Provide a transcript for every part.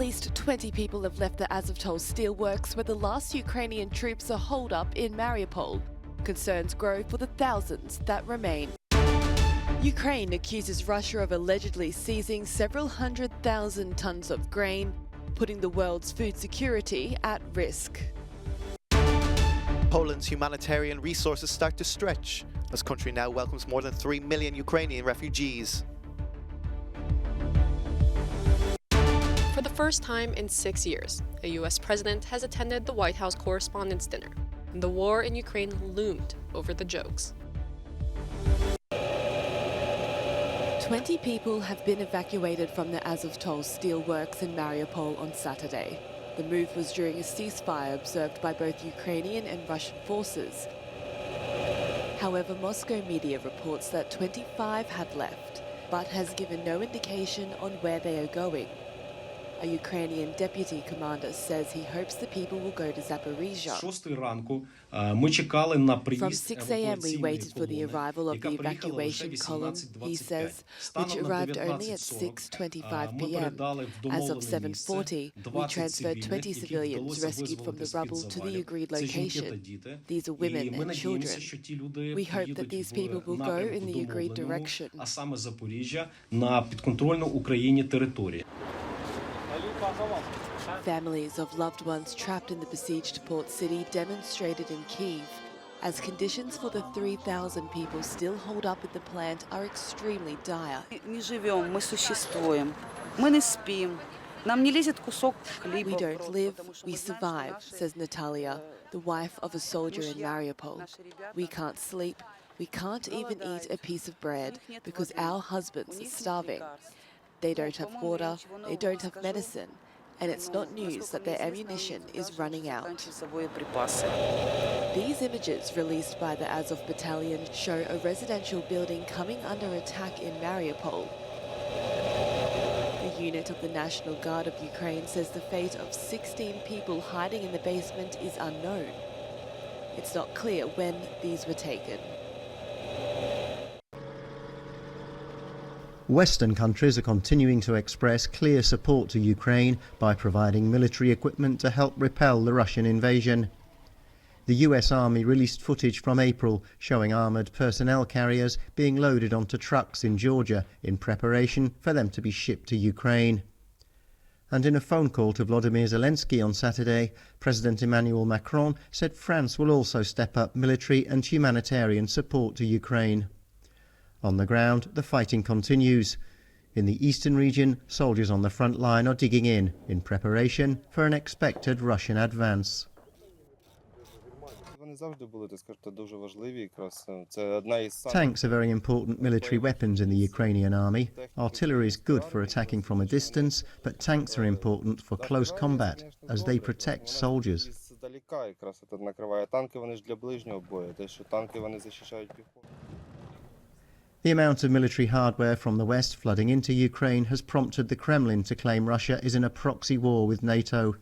least 20 people have left the Azovstal steelworks where the last Ukrainian troops are holed up in Mariupol. Concerns grow for the thousands that remain. Ukraine accuses Russia of allegedly seizing several 100,000 tons of grain, putting the world's food security at risk. Poland's humanitarian resources start to stretch as country now welcomes more than 3 million Ukrainian refugees. For the first time in 6 years, a US president has attended the White House Correspondents' Dinner, and the war in Ukraine loomed over the jokes. 20 people have been evacuated from the Azovstal steelworks in Mariupol on Saturday. The move was during a ceasefire observed by both Ukrainian and Russian forces. However, Moscow media reports that 25 had left, but has given no indication on where they are going. A Ukrainian deputy commander says he hopes the people will go to Zaporizhia. From 6 a.m. we waited for the arrival of the evacuation column, he says, which arrived only at 6:25 p.m. As of 7:40, we transferred 20 civilians rescued from the rubble to the agreed location. These are women and children. We hope that these people will go in the agreed direction. Families of loved ones trapped in the besieged port city demonstrated in Kyiv as conditions for the 3,000 people still holed up at the plant are extremely dire. We don't live, we survive, says Natalia, the wife of a soldier in Mariupol. We can't sleep, we can't even eat a piece of bread because our husbands are starving. They don't have water, they don't have medicine, and it's not news that their ammunition is running out. These images released by the Azov battalion show a residential building coming under attack in Mariupol. The unit of the National Guard of Ukraine says the fate of 16 people hiding in the basement is unknown. It's not clear when these were taken. Western countries are continuing to express clear support to Ukraine by providing military equipment to help repel the Russian invasion. The US Army released footage from April showing armoured personnel carriers being loaded onto trucks in Georgia in preparation for them to be shipped to Ukraine. And in a phone call to Volodymyr Zelensky on Saturday, President Emmanuel Macron said France will also step up military and humanitarian support to Ukraine. On the ground, the fighting continues. In the eastern region, soldiers on the front line are digging in preparation for an expected Russian advance. Tanks are very important military weapons in the Ukrainian army. Artillery is good for attacking from a distance, but tanks are important for close combat as they protect soldiers. The amount of military hardware from the West flooding into Ukraine has prompted the Kremlin to claim Russia is in a proxy war with NATO.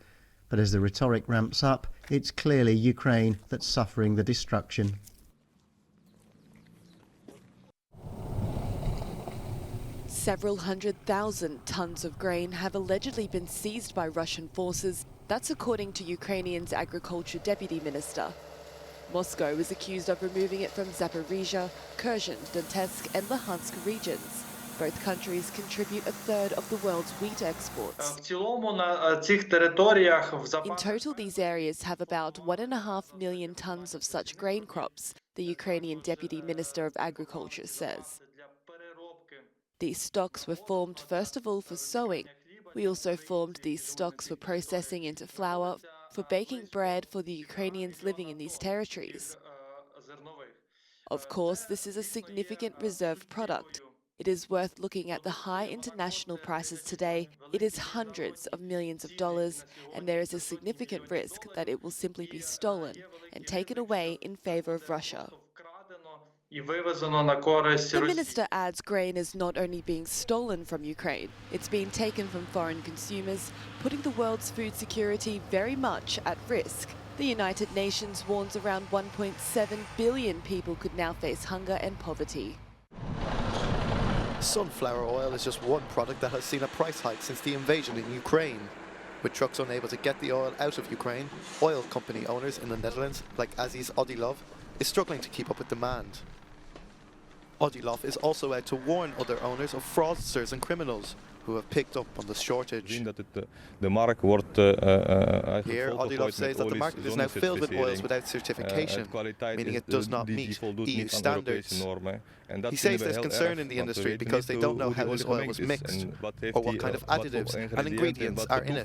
But as the rhetoric ramps up, it's clearly Ukraine that's suffering the destruction. Several 100,000 tons of grain have allegedly been seized by Russian forces. That's according to Ukrainian's Agriculture Deputy Minister. Moscow is accused of removing it from Zaporizhia, Kherson, Donetsk and Luhansk regions. Both countries contribute a third of the world's wheat exports. In total, these areas have about 1.5 million tons of such grain crops, the Ukrainian Deputy Minister of Agriculture says. These stocks were formed first of all for sowing. We also formed these stocks for processing into flour, for baking bread for the Ukrainians living in these territories. Of course, this is a significant reserve product. It is worth looking at the high international prices today. It is hundreds of millions of dollars, and there is a significant risk that it will simply be stolen and taken away in favor of Russia. The minister adds grain is not only being stolen from Ukraine, it's being taken from foreign consumers, putting the world's food security very much at risk. The United Nations warns around 1.7 billion people could now face hunger and poverty. Sunflower oil is just one product that has seen a price hike since the invasion in Ukraine. With trucks unable to get the oil out of Ukraine, oil company owners in the Netherlands, like Aziz Odilov, is struggling to keep up with demand. Odilov is also out to warn other owners of fraudsters and criminals who have picked up on the shortage. Here, Odilov says that the market is now filled with oils without certification, meaning it does not meet EU standards. He says there's concern in the industry because they don't know how this oil was mixed, or what kind of additives and ingredients are in it.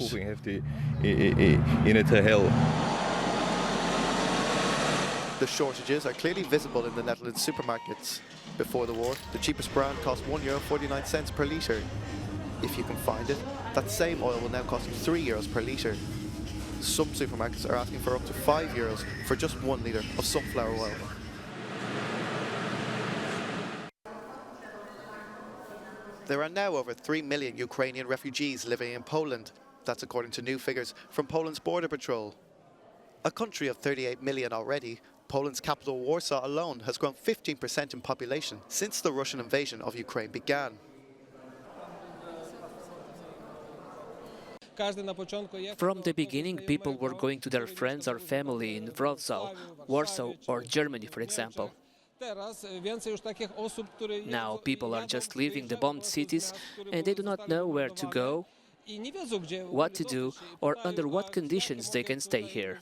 The shortages are clearly visible in the Netherlands supermarkets. Before the war, the cheapest brand cost €1.49 per litre. If you can find it, that same oil will now cost you €3 per litre. Some supermarkets are asking for up to €5 for just 1 litre of sunflower oil. There are now over 3 million Ukrainian refugees living in Poland. That's according to new figures from Poland's Border Patrol. A country of 38 million already, Poland's capital Warsaw alone has grown 15% in population since the Russian invasion of Ukraine began. From the beginning, people were going to their friends or family in Wrocław, Warsaw or Germany, for example. Now people are just leaving the bombed cities and they do not know where to go, what to do, or under what conditions they can stay here.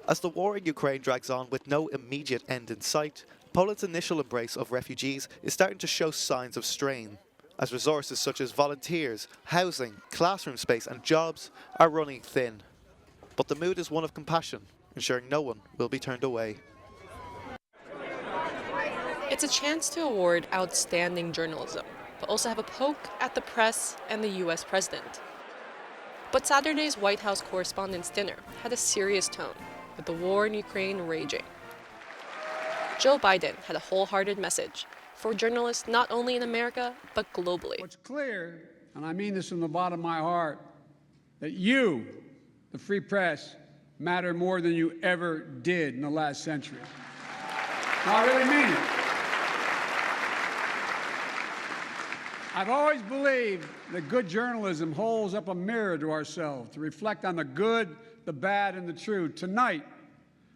As the war in Ukraine drags on with no immediate end in sight, Poland's initial embrace of refugees is starting to show signs of strain, as resources such as volunteers, housing, classroom space and jobs are running thin. But the mood is one of compassion, ensuring no one will be turned away. It's a chance to award outstanding journalism, but also have a poke at the press and the US president. But Saturday's White House Correspondents' Dinner had a serious tone, with the war in Ukraine raging. Joe Biden had a wholehearted message for journalists not only in America, but globally. What's clear, and I mean this from the bottom of my heart, that you, the free press, matter more than you ever did in the last century. No, I really mean it. I've always believed that good journalism holds up a mirror to ourselves to reflect on the good, the bad, and the true. Tonight,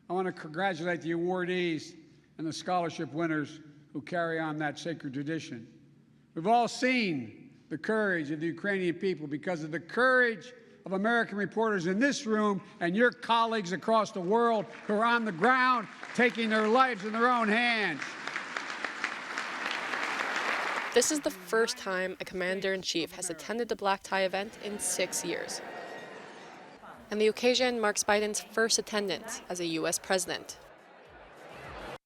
I want to congratulate the awardees and the scholarship winners who carry on that sacred tradition. We've all seen the courage of the Ukrainian people because of the courage of American reporters in this room and your colleagues across the world who are on the ground taking their lives in their own hands. This is the first time a commander-in-chief has attended the black tie event in 6 years. And the occasion marks Biden's first attendance as a US president.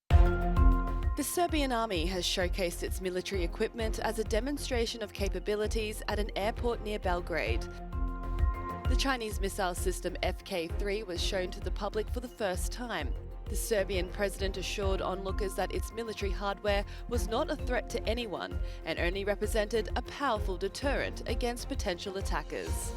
The Serbian army has showcased its military equipment as a demonstration of capabilities at an airport near Belgrade. The Chinese missile system FK-3 was shown to the public for the first time. The Serbian president assured onlookers that its military hardware was not a threat to anyone and only represented a powerful deterrent against potential attackers.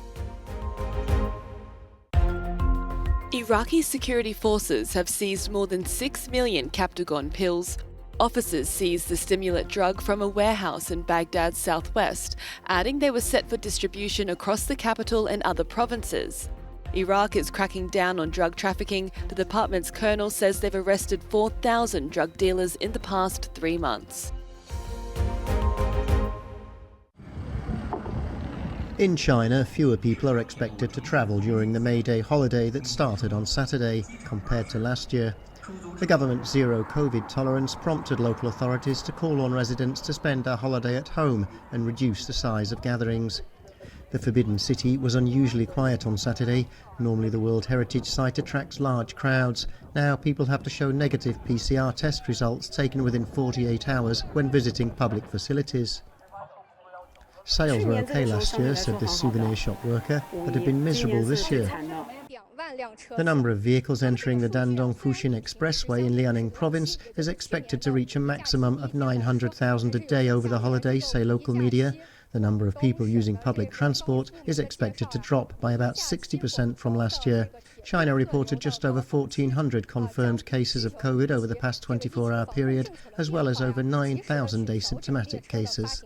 Iraqi security forces have seized more than 6 million Captagon pills. Officers seized the stimulant drug from a warehouse in Baghdad's southwest, adding they were set for distribution across the capital and other provinces. Iraq is cracking down on drug trafficking. The department's colonel says they've arrested 4,000 drug dealers in the past 3 months. In China, fewer people are expected to travel during the Midday holiday that started on Saturday, compared to last year. The government's zero COVID tolerance prompted local authorities to call on residents to spend their holiday at home and reduce the size of gatherings. The Forbidden City was unusually quiet on Saturday. Normally the World Heritage Site attracts large crowds. Now people have to show negative PCR test results taken within 48 hours when visiting public facilities. Sales were okay last year, said this souvenir shop worker, but have been miserable this year. The number of vehicles entering the Dandong-Fuxin Expressway in Liaoning province is expected to reach a maximum of 900,000 a day over the holiday, say local media. The number of people using public transport is expected to drop by about 60% from last year. China reported just over 1,400 confirmed cases of COVID over the past 24-hour period, as well as over 9,000 asymptomatic cases.